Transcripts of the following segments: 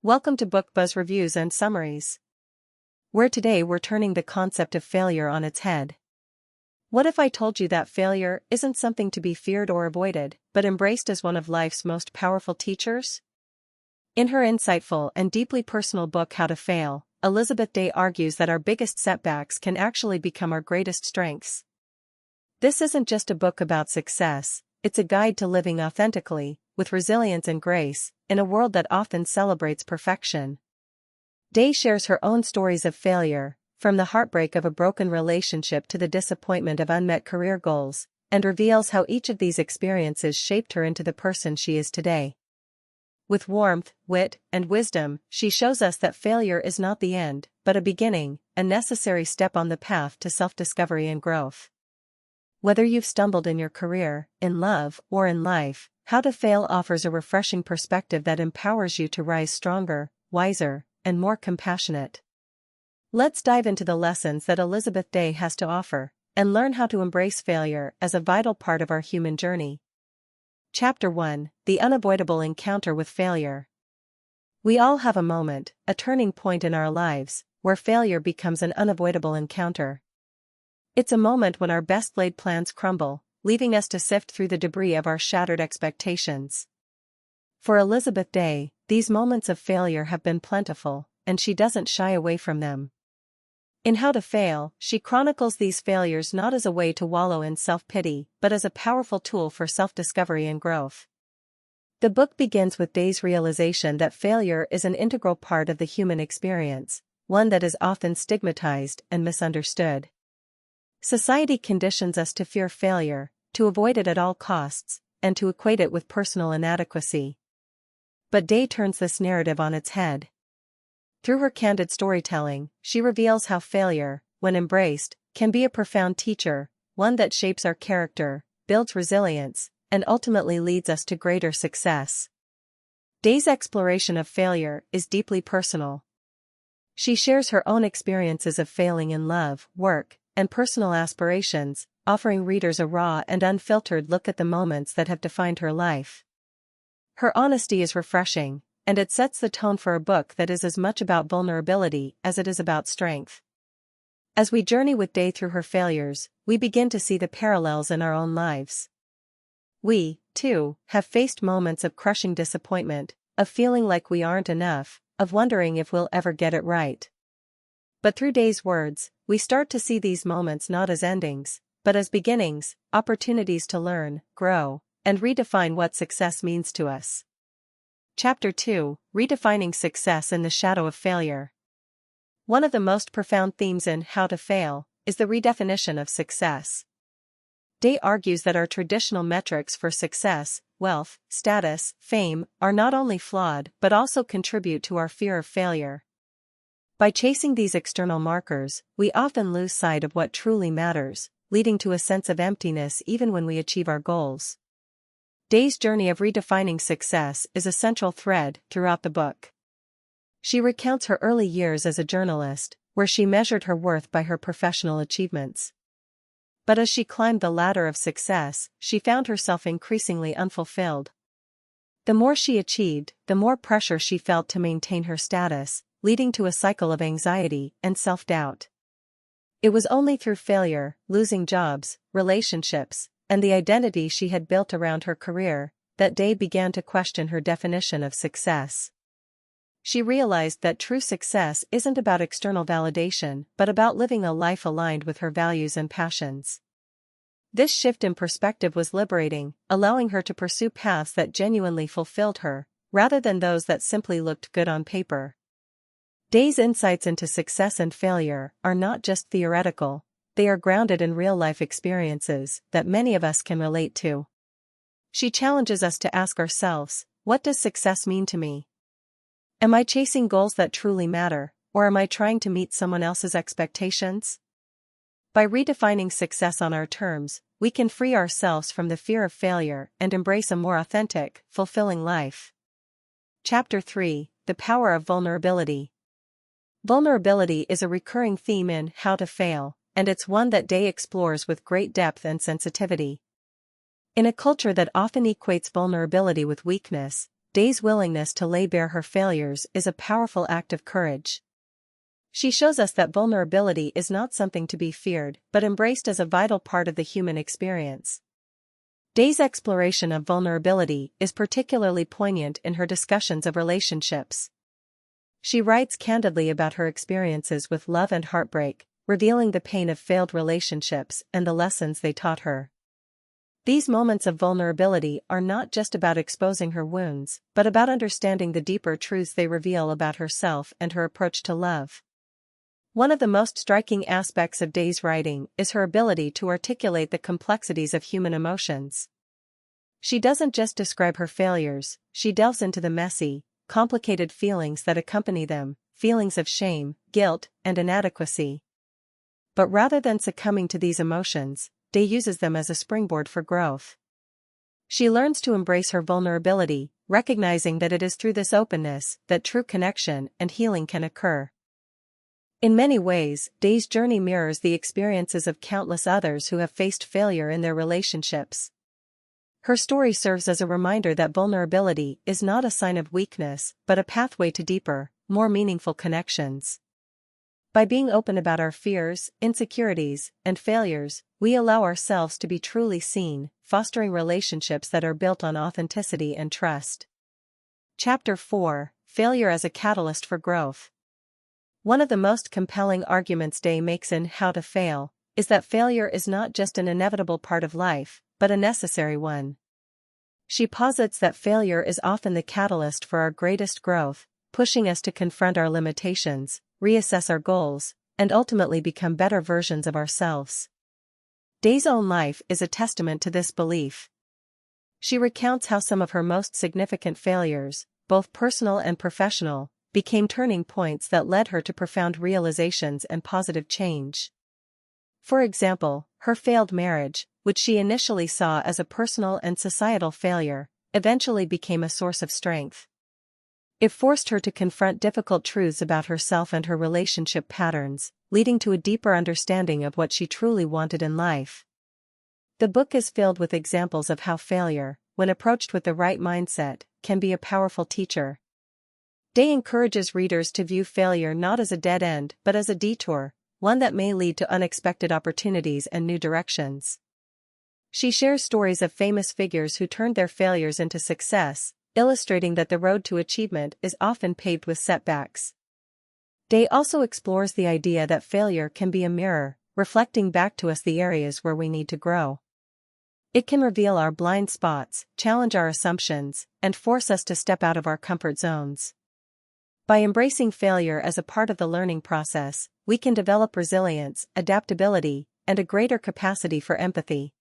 Welcome to Book Buzz Reviews and Summaries, where today we're turning the concept of failure on its head. What if I told you that failure isn't something to be feared or avoided, but embraced as one of life's most powerful teachers? In her insightful and deeply personal book How to Fail, Elizabeth Day argues that our biggest setbacks can actually become our greatest strengths. This isn't just a book about success, it's a guide to living authentically, with resilience and grace, in a world that often celebrates perfection. Day shares her own stories of failure, from the heartbreak of a broken relationship to the disappointment of unmet career goals, and reveals how each of these experiences shaped her into the person she is today. With warmth, wit, and wisdom, she shows us that failure is not the end, but a beginning, a necessary step on the path to self-discovery and growth. Whether you've stumbled in your career, in love, or in life, How to Fail offers a refreshing perspective that empowers you to rise stronger, wiser, and more compassionate. Let's dive into the lessons that Elizabeth Day has to offer, and learn how to embrace failure as a vital part of our human journey. Chapter 1: The Unavoidable Encounter with Failure. We all have a moment, a turning point in our lives, where failure becomes an unavoidable encounter. It's a moment when our best-laid plans crumble, leaving us to sift through the debris of our shattered expectations. For Elizabeth Day, these moments of failure have been plentiful, and she doesn't shy away from them. In How to Fail, she chronicles these failures not as a way to wallow in self-pity, but as a powerful tool for self-discovery and growth. The book begins with Day's realization that failure is an integral part of the human experience, one that is often stigmatized and misunderstood. Society conditions us to fear failure, to avoid it at all costs, and to equate it with personal inadequacy. But Day turns this narrative on its head. Through her candid storytelling, she reveals how failure, when embraced, can be a profound teacher, one that shapes our character, builds resilience, and ultimately leads us to greater success. Day's exploration of failure is deeply personal. She shares her own experiences of failing in love, work, and personal aspirations, offering readers a raw and unfiltered look at the moments that have defined her life. Her honesty is refreshing, and it sets the tone for a book that is as much about vulnerability as it is about strength. As we journey with Day through her failures, we begin to see the parallels in our own lives. We, too, have faced moments of crushing disappointment, of feeling like we aren't enough, of wondering if we'll ever get it right. But through Day's words, we start to see these moments not as endings, but as beginnings, opportunities to learn, grow, and redefine what success means to us. Chapter 2: Redefining Success in the Shadow of Failure. One of the most profound themes in How to Fail is the redefinition of success. Day argues that our traditional metrics for success, wealth, status, fame, are not only flawed but also contribute to our fear of failure. By chasing these external markers, we often lose sight of what truly matters, leading to a sense of emptiness even when we achieve our goals. Day's journey of redefining success is a central thread throughout the book. She recounts her early years as a journalist, where she measured her worth by her professional achievements. But as she climbed the ladder of success, she found herself increasingly unfulfilled. The more she achieved, the more pressure she felt to maintain her status, leading to a cycle of anxiety and self-doubt. It was only through failure, losing jobs, relationships, and the identity she had built around her career, that Day began to question her definition of success. She realized that true success isn't about external validation but about living a life aligned with her values and passions. This shift in perspective was liberating, allowing her to pursue paths that genuinely fulfilled her, rather than those that simply looked good on paper. Day's insights into success and failure are not just theoretical, they are grounded in real-life experiences that many of us can relate to. She challenges us to ask ourselves, what does success mean to me? Am I chasing goals that truly matter, or am I trying to meet someone else's expectations? By redefining success on our terms, we can free ourselves from the fear of failure and embrace a more authentic, fulfilling life. Chapter 3: The Power of Vulnerability. Vulnerability is a recurring theme in How to Fail, and it's one that Day explores with great depth and sensitivity. In a culture that often equates vulnerability with weakness, Day's willingness to lay bare her failures is a powerful act of courage. She shows us that vulnerability is not something to be feared, but embraced as a vital part of the human experience. Day's exploration of vulnerability is particularly poignant in her discussions of relationships. She writes candidly about her experiences with love and heartbreak, revealing the pain of failed relationships and the lessons they taught her. These moments of vulnerability are not just about exposing her wounds, but about understanding the deeper truths they reveal about herself and her approach to love. One of the most striking aspects of Day's writing is her ability to articulate the complexities of human emotions. She doesn't just describe her failures, she delves into the messy, complicated feelings that accompany them, feelings of shame, guilt, and inadequacy. But rather than succumbing to these emotions, Day uses them as a springboard for growth. She learns to embrace her vulnerability, recognizing that it is through this openness that true connection and healing can occur. In many ways, Day's journey mirrors the experiences of countless others who have faced failure in their relationships. Her story serves as a reminder that vulnerability is not a sign of weakness, but a pathway to deeper, more meaningful connections. By being open about our fears, insecurities, and failures, we allow ourselves to be truly seen, fostering relationships that are built on authenticity and trust. Chapter 4: Failure as a Catalyst for Growth. One of the most compelling arguments Day makes in How to Fail is that failure is not just an inevitable part of life, but a necessary one. She posits that failure is often the catalyst for our greatest growth, pushing us to confront our limitations, reassess our goals, and ultimately become better versions of ourselves. Day's own life is a testament to this belief. She recounts how some of her most significant failures, both personal and professional, became turning points that led her to profound realizations and positive change. For example, her failed marriage, which she initially saw as a personal and societal failure, eventually became a source of strength. It forced her to confront difficult truths about herself and her relationship patterns, leading to a deeper understanding of what she truly wanted in life. The book is filled with examples of how failure, when approached with the right mindset, can be a powerful teacher. Day encourages readers to view failure not as a dead end but as a detour, one that may lead to unexpected opportunities and new directions. She shares stories of famous figures who turned their failures into success, illustrating that the road to achievement is often paved with setbacks. Day also explores the idea that failure can be a mirror, reflecting back to us the areas where we need to grow. It can reveal our blind spots, challenge our assumptions, and force us to step out of our comfort zones. By embracing failure as a part of the learning process, we can develop resilience, adaptability, and a greater capacity for empathy.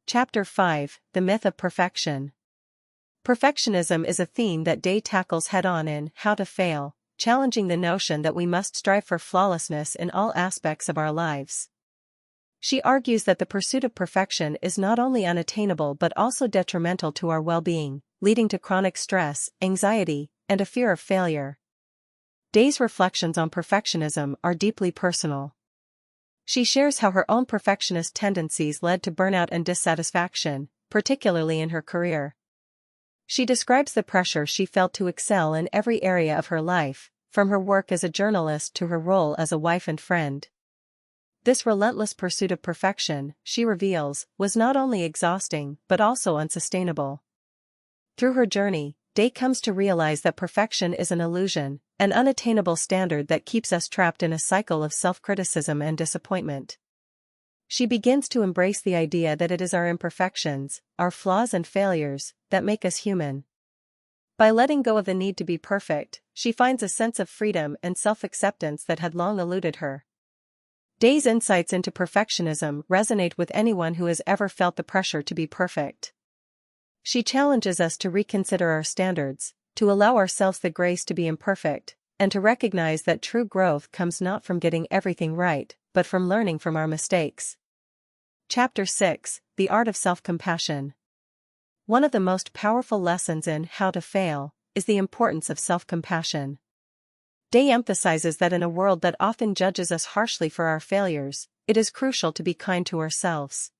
Chapter 5: The Myth of Perfection. Perfectionism is a theme that Day tackles head-on in How to Fail, challenging the notion that we must strive for flawlessness in all aspects of our lives. She argues that the pursuit of perfection is not only unattainable but also detrimental to our well-being, leading to chronic stress, anxiety, and a fear of failure. Day's reflections on perfectionism are deeply personal. She shares how her own perfectionist tendencies led to burnout and dissatisfaction, particularly in her career. She describes the pressure she felt to excel in every area of her life, from her work as a journalist to her role as a wife and friend. This relentless pursuit of perfection, she reveals, was not only exhausting but also unsustainable. Through her journey, Day comes to realize that perfection is an illusion, an unattainable standard that keeps us trapped in a cycle of self-criticism and disappointment. She begins to embrace the idea that it is our imperfections, our flaws and failures, that make us human. By letting go of the need to be perfect, she finds a sense of freedom and self-acceptance that had long eluded her. Day's insights into perfectionism resonate with anyone who has ever felt the pressure to be perfect. She challenges us to reconsider our standards, to allow ourselves the grace to be imperfect, and to recognize that true growth comes not from getting everything right, but from learning from our mistakes. Chapter 6: The Art of Self-Compassion. One of the most powerful lessons in How to Fail is the importance of self-compassion. Day emphasizes that in a world that often judges us harshly for our failures, it is crucial to be kind to ourselves.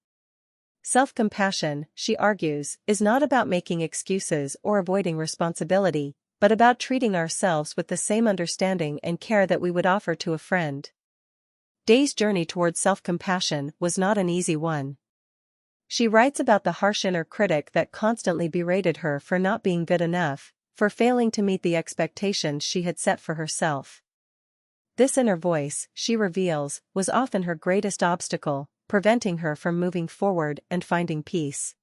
Self-compassion, she argues, is not about making excuses or avoiding responsibility, but about treating ourselves with the same understanding and care that we would offer to a friend. Day's journey towards self-compassion was not an easy one. She writes about the harsh inner critic that constantly berated her for not being good enough, for failing to meet the expectations she had set for herself. This inner voice, she reveals, was often her greatest obstacle, preventing her from moving forward and finding peace.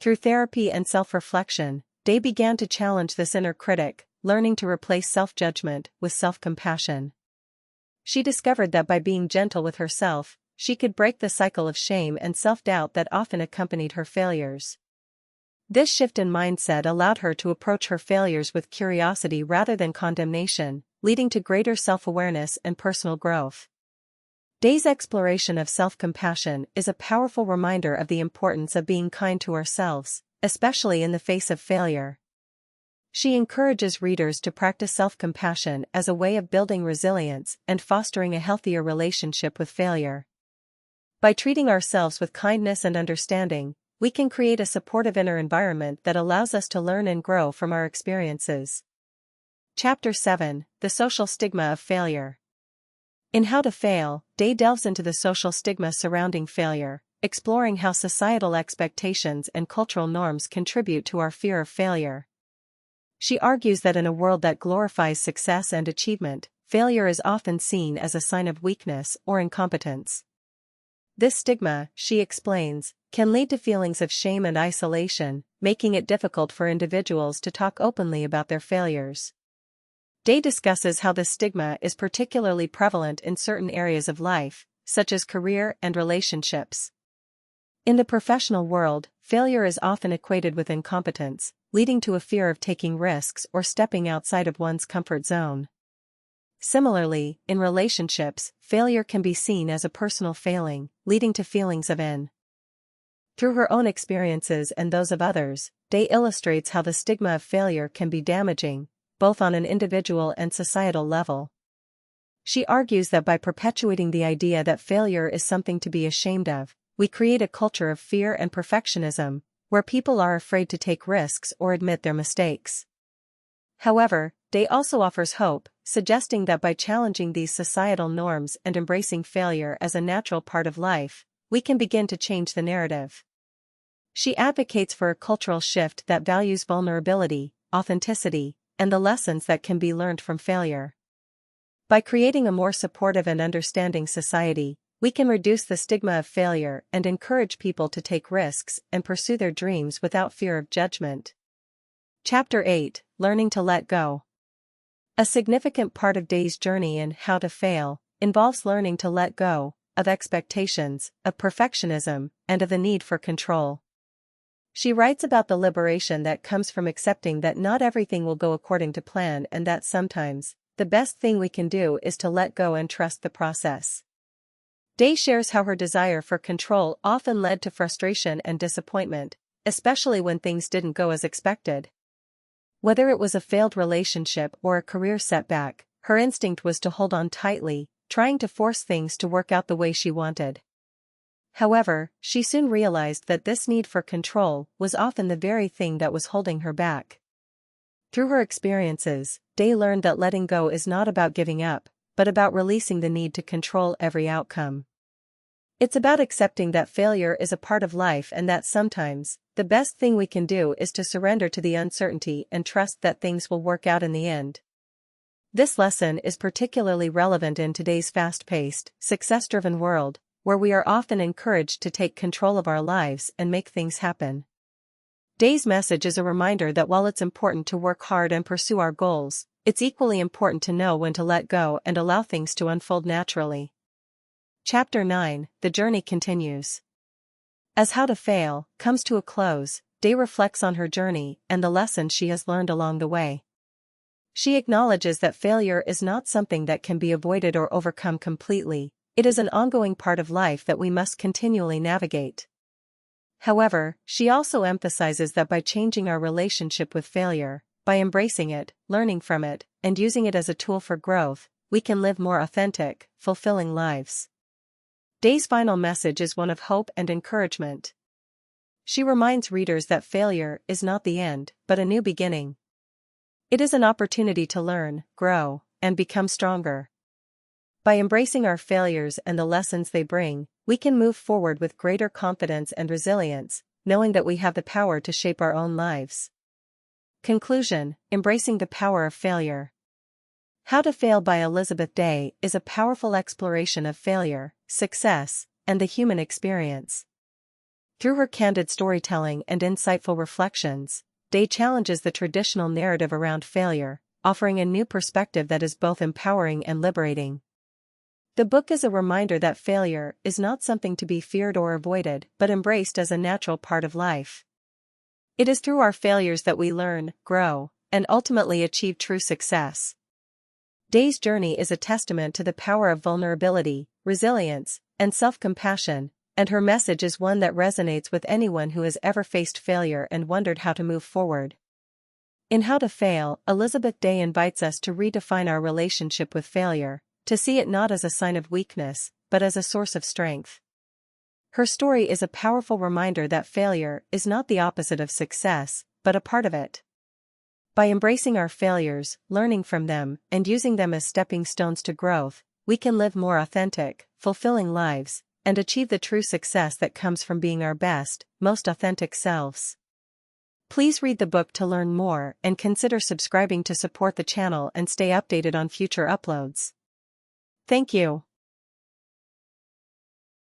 Through therapy and self-reflection, Day began to challenge this inner critic, learning to replace self-judgment with self-compassion. She discovered that by being gentle with herself, she could break the cycle of shame and self-doubt that often accompanied her failures. This shift in mindset allowed her to approach her failures with curiosity rather than condemnation, leading to greater self-awareness and personal growth. Day's exploration of self-compassion is a powerful reminder of the importance of being kind to ourselves, especially in the face of failure. She encourages readers to practice self-compassion as a way of building resilience and fostering a healthier relationship with failure. By treating ourselves with kindness and understanding, we can create a supportive inner environment that allows us to learn and grow from our experiences. Chapter 7: The Social Stigma of Failure. In How to Fail, Day delves into the social stigma surrounding failure, exploring how societal expectations and cultural norms contribute to our fear of failure. She argues that in a world that glorifies success and achievement, failure is often seen as a sign of weakness or incompetence. This stigma, she explains, can lead to feelings of shame and isolation, making it difficult for individuals to talk openly about their failures. Day discusses how this stigma is particularly prevalent in certain areas of life, such as career and relationships. In the professional world, failure is often equated with incompetence, leading to a fear of taking risks or stepping outside of one's comfort zone. Similarly, in relationships, failure can be seen as a personal failing, leading to feelings of in. Through her own experiences and those of others, Day illustrates how the stigma of failure can be damaging, both on an individual and societal level. She argues that by perpetuating the idea that failure is something to be ashamed of, we create a culture of fear and perfectionism, where people are afraid to take risks or admit their mistakes. However, Day also offers hope, suggesting that by challenging these societal norms and embracing failure as a natural part of life, we can begin to change the narrative. She advocates for a cultural shift that values vulnerability, authenticity, and the lessons that can be learned from failure. By creating a more supportive and understanding society, we can reduce the stigma of failure and encourage people to take risks and pursue their dreams without fear of judgment. Chapter 8: Learning to Let Go. A significant part of Day's journey in How to Fail involves learning to let go of expectations, of perfectionism, and of the need for control. She writes about the liberation that comes from accepting that not everything will go according to plan and that sometimes, the best thing we can do is to let go and trust the process. Day shares how her desire for control often led to frustration and disappointment, especially when things didn't go as expected. Whether it was a failed relationship or a career setback, her instinct was to hold on tightly, trying to force things to work out the way she wanted. However, she soon realized that this need for control was often the very thing that was holding her back. Through her experiences, Day learned that letting go is not about giving up, but about releasing the need to control every outcome. It's about accepting that failure is a part of life and that sometimes, the best thing we can do is to surrender to the uncertainty and trust that things will work out in the end. This lesson is particularly relevant in today's fast-paced, success-driven world, where we are often encouraged to take control of our lives and make things happen. Day's message is a reminder that while it's important to work hard and pursue our goals, it's equally important to know when to let go and allow things to unfold naturally. Chapter 9: The Journey Continues. As How to Fail comes to a close, Day reflects on her journey and the lessons she has learned along the way. She acknowledges that failure is not something that can be avoided or overcome completely. It is an ongoing part of life that we must continually navigate. However, she also emphasizes that by changing our relationship with failure, by embracing it, learning from it, and using it as a tool for growth, we can live more authentic, fulfilling lives. Day's final message is one of hope and encouragement. she reminds readers that failure is not the end, but a new beginning. It is an opportunity to learn, grow, and become stronger. By embracing our failures and the lessons they bring, we can move forward with greater confidence and resilience, knowing that we have the power to shape our own lives. Conclusion: Embracing the Power of Failure. How to Fail by Elizabeth Day is a powerful exploration of failure, success, and the human experience. Through her candid storytelling and insightful reflections, Day challenges the traditional narrative around failure, offering a new perspective that is both empowering and liberating. The book is a reminder that failure is not something to be feared or avoided, but embraced as a natural part of life. It is through our failures that we learn, grow, and ultimately achieve true success. Day's journey is a testament to the power of vulnerability, resilience, and self-compassion, and her message is one that resonates with anyone who has ever faced failure and wondered how to move forward. In How to Fail, Elizabeth Day invites us to redefine our relationship with failure, to see it not as a sign of weakness, but as a source of strength. Her story is a powerful reminder that failure is not the opposite of success, but a part of it. By embracing our failures, learning from them, and using them as stepping stones to growth, we can live more authentic, fulfilling lives, and achieve the true success that comes from being our best, most authentic selves. Please read the book to learn more and consider subscribing to support the channel and stay updated on future uploads. Thank you.